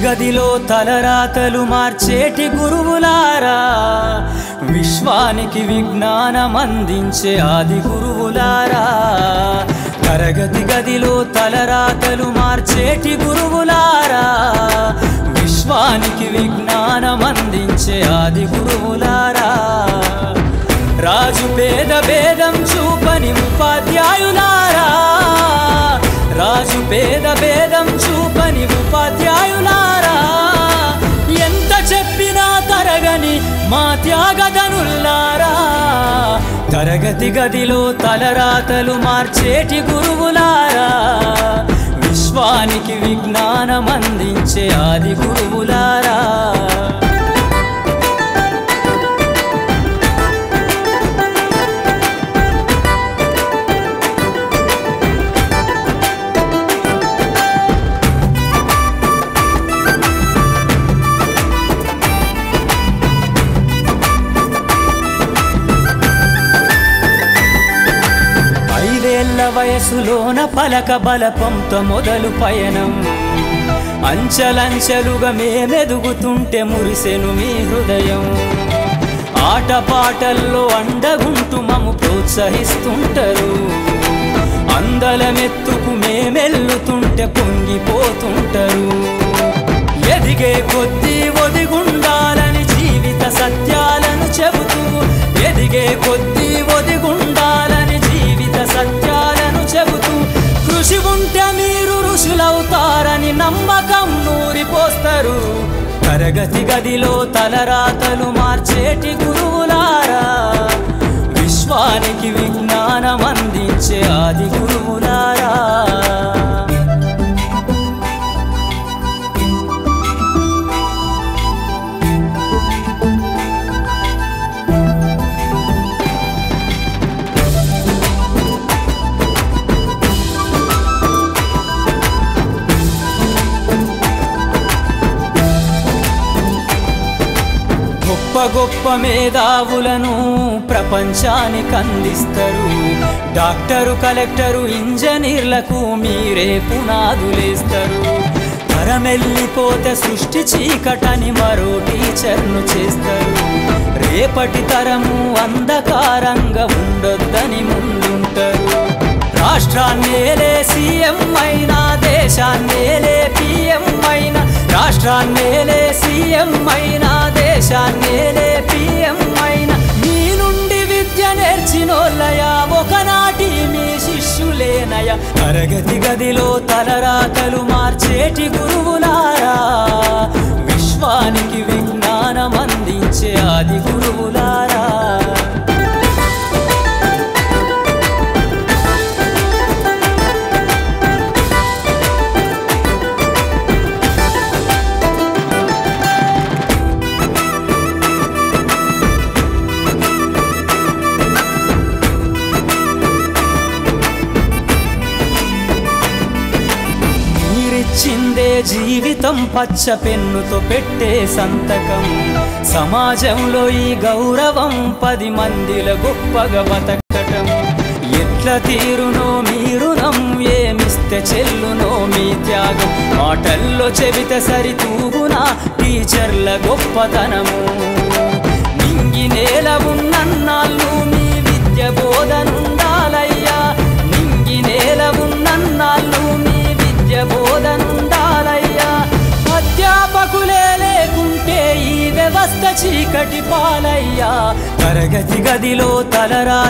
గదిలో తలరాతలు మార్చేటి గురువులారా, విశ్వానికి విజ్ఞానం అందించే ఆది గురువులారా. తరగతి గదిలో తలరాతలు మార్చేటి గురువులారా, విశ్వానికి విజ్ఞానం అందించే ఆది గురువులారా. రాజు పేద భేదం చూపని ఉపాధ్యాయులారా, రాజు పేద భేదం చూపని ఉపాధ్యాయులారా. ఎంత చెప్పినా తరగని మా త్యాగధనుల్లారా. తరగతి గదిలో తలరాతలు మార్చేటి గురువులారా, విశ్వానికి విజ్ఞానం అందించే ఆది గురువులారా. వయసులోన పలక బలపంతో మొదలు పయనం, అంచలంచెలుగా మేమెదుగుతుంటే మురిసెను మీ హృదయం. ఆటపాటల్లో అండగుంటూ మము ప్రోత్సహిస్తుంటారు, అందలమెత్తుకు మేమెల్లుతుంటే పొంగిపోతుంటారు. ఎదిగే కొద్దీ ఒదిగుండాలని జీవిత సత్యాలను చెబుతూ, ఎదిగే కొద్దీ ఒదిగుండాలని జీవిత సత్యాలను చెబుతూ, కృషి ఉంటే మీరు ఋషులవుతారని నమ్మకం నూరిపోస్తారు. తరగతి గదిలో తలరాతలు మార్చేటి గురువులారా, విశ్వానికి విజ్ఞానం అందించే ఆది గురువులారా. గొప్ప గొప్ప మేధావులను ప్రపంచానికి అందిస్తారు. డాక్టరు, కలెక్టరు, ఇంజనీర్లకు మీరే పునాదులేస్తారు. తరమెల్లిపోతే సృష్టి చీకటని మరో టీచర్ను చేస్తారు. రేపటి తరము అంధకారంగా ఉండొద్దని ముందుంటారు. రాష్ట్రాన్నేలే సీఎం అయినా, దేశాన్నేలే పిఎం అయినా, రాష్ట్రాన్నేలే సీఎం అయినా, దేశాన్నేలే పిఎం అయినా, మీ నుండి విద్య నేర్చినోళ్ళయా, ఒకనాటి మీ శిష్యులేనయా. తరగతి గదిలో తలరాతలు మార్చేటి గురువులారా, విశ్వానికి విజ్ఞానం అందించే ఆది గురువులారా. చిందే జీవితం పచ్చ పెన్నుతో పెట్టే సంతకం, సమాజంలో ఈ గౌరవం 10 మందిల గొప్పగా బతకటం. ఎట్ల తీరునో మీ రుణం, ఏమిస్తే చెల్లునో మీ త్యాగం. మాటల్లో చెబితే సరితూగునా టీచర్ల గొప్పతనము. నింగి నేల ఉన్నన్నాళ్ళు మీ విద్య బోధనుండాలయ్యా, నింగి నేల ఉన్నన్నాళ్ళు మీ బోధనుండాలయ్యా. అధ్యాపకులే లేకుంటే ఈ వ్యవస్థ చీకటి పాలయ్యా. తరగతి గదిలో తలరా